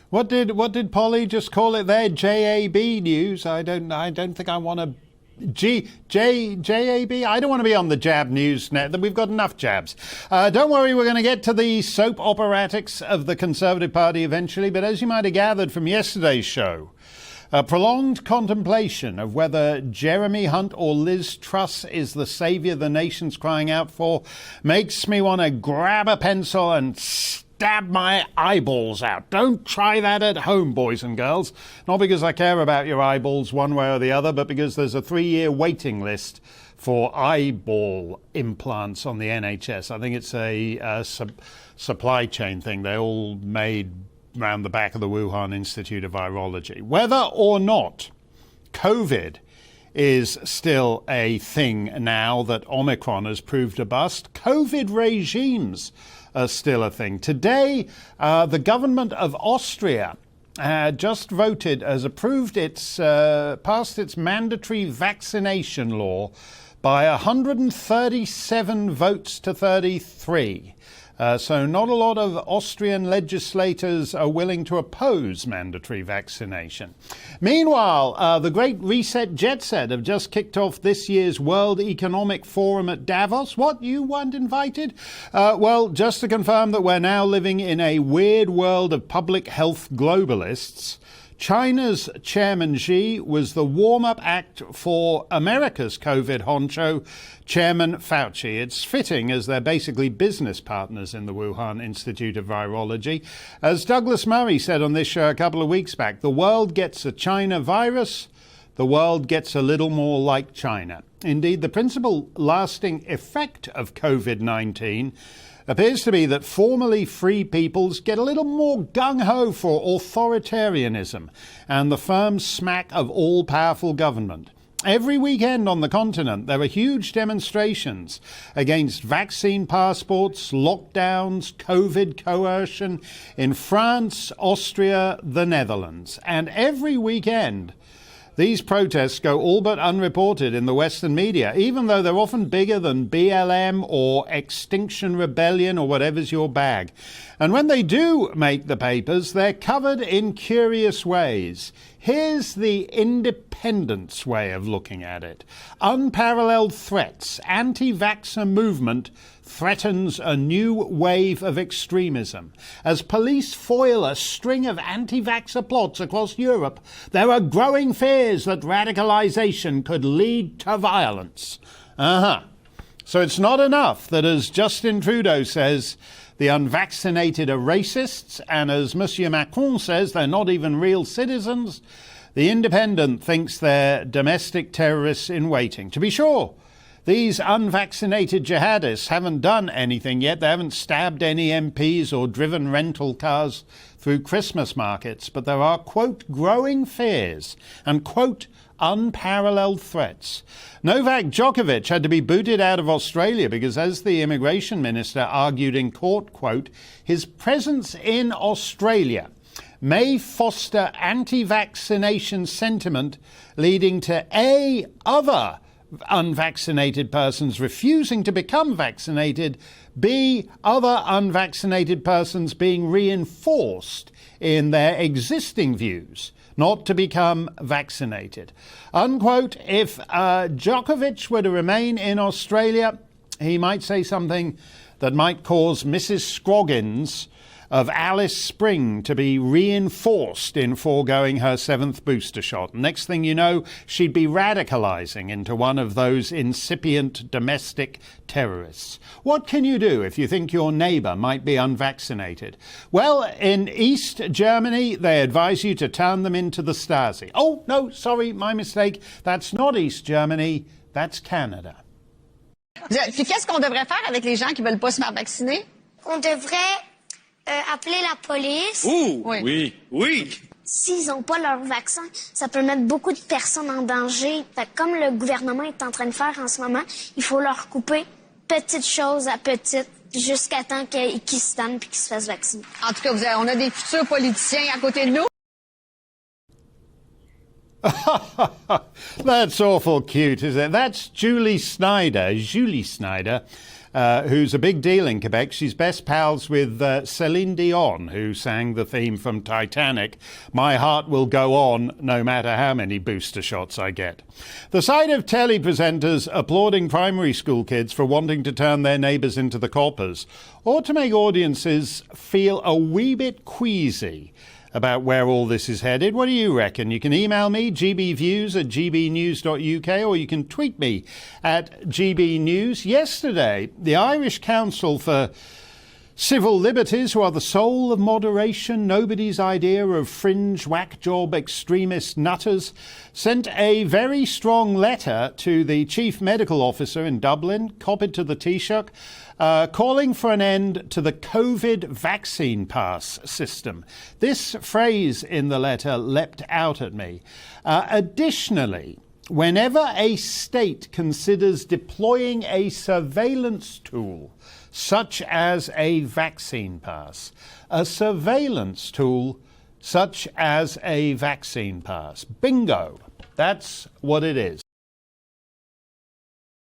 What did Polly just call it there? JAB news. I don't think I want to. JAB. I don't want to be on the Jab News net. We've got enough jabs. Don't worry, we're going to get to the soap operatics of the Conservative Party eventually. But as you might have gathered from yesterday's show, a prolonged contemplation of whether Jeremy Hunt or Liz Truss is the saviour the nation's crying out for makes me want to grab a pencil and stab my eyeballs out. Don't try that at home, boys and girls. Not because I care about your eyeballs one way or the other, but because there's a 3-year waiting list for eyeball implants on the NHS. I think it's a supply chain thing. They're all made around the back of the Wuhan Institute of Virology. Whether or not COVID is still a thing now that Omicron has proved a bust, COVID regimes are still a thing. Today, the government of Austria just voted, has approved passed its mandatory vaccination law by 137 votes to 33. So not a lot of Austrian legislators are willing to oppose mandatory vaccination. Meanwhile, the Great Reset Jet Set have just kicked off this year's World Economic Forum at Davos. What, you weren't invited? Well, just to confirm that we're now living in a weird world of public health globalists, China's Chairman Xi was the warm-up act for America's COVID honcho, Chairman Fauci. It's fitting, as they're basically business partners in the Wuhan Institute of Virology. As Douglas Murray said on this show a couple of weeks back, the world gets a China virus, the world gets a little more like China. Indeed, the principal lasting effect of COVID-19 appears to be that formerly free peoples get a little more gung-ho for authoritarianism and the firm smack of all-powerful government. Every weekend on the continent, there are huge demonstrations against vaccine passports, lockdowns, COVID coercion in France, Austria, the Netherlands. And every weekend, these protests go all but unreported in the Western media, even though they're often bigger than BLM or Extinction Rebellion or whatever's your bag. And when they do make the papers, they're covered in curious ways. Here's the Independent's way of looking at it. Unparalleled threats. Anti-vaxxer movement threatens a new wave of extremism. As police foil a string of anti-vaxxer plots across Europe, there are growing fears that radicalization could lead to violence. So it's not enough that, as Justin Trudeau says, the unvaccinated are racists, and as Monsieur Macron says, they're not even real citizens. The Independent thinks they're domestic terrorists in waiting. To be sure, these unvaccinated jihadists haven't done anything yet. They haven't stabbed any MPs or driven rental cars through Christmas markets. But there are, quote, growing fears and, quote, unparalleled threats. Novak Djokovic had to be booted out of Australia because, as the immigration minister argued in court, quote, his presence in Australia may foster anti-vaccination sentiment leading to other unvaccinated persons refusing to become vaccinated, B, other unvaccinated persons being reinforced in their existing views not to become vaccinated. Unquote, if Djokovic were to remain in Australia, he might say something that might cause Mrs. Scroggins of Alice Spring to be reinforced in foregoing her 7th booster shot. Next thing you know, she'd be radicalizing into one of those incipient domestic terrorists. What can you do if you think your neighbor might be unvaccinated? Well, in East Germany, they advise you to turn them into the Stasi. Oh, no, sorry, my mistake. That's not East Germany, that's Canada. Puis qu'est-ce qu'on devrait faire avec les gens qui veulent pas se faire vacciner? On devrait appeler la police. Oui. S'ils n'ont pas leur vaccin, ça peut mettre beaucoup de personnes en danger. Fait que comme le gouvernement est en train de faire en ce moment, il faut leur couper petite chose à petite jusqu'à temps qu'ils se donnent et qu'ils se fassent vacciner. En tout cas, on a des futurs politiciens à côté de nous. That's awful cute, isn't it? That's Julie Snyder, who's a big deal in Quebec. She's best pals with Celine Dion, who sang the theme from Titanic, "My heart will go on no matter how many booster shots I get." The sight of telly presenters applauding primary school kids for wanting to turn their neighbours into the coppers ought to make audiences feel a wee bit queasy about where all this is headed. What do you reckon? You can email me, gbviews@gbnews.uk, or you can tweet me at gbnews. Yesterday, the Irish Council for Civil Liberties, who are the soul of moderation, nobody's idea of fringe whack-job extremist nutters, sent a very strong letter to the Chief Medical Officer in Dublin, copied to the Taoiseach, calling for an end to the COVID vaccine pass system. This phrase in the letter leapt out at me. Additionally, whenever a state considers deploying a surveillance tool, such as a vaccine pass, a surveillance tool such as a vaccine pass, bingo, that's what it is.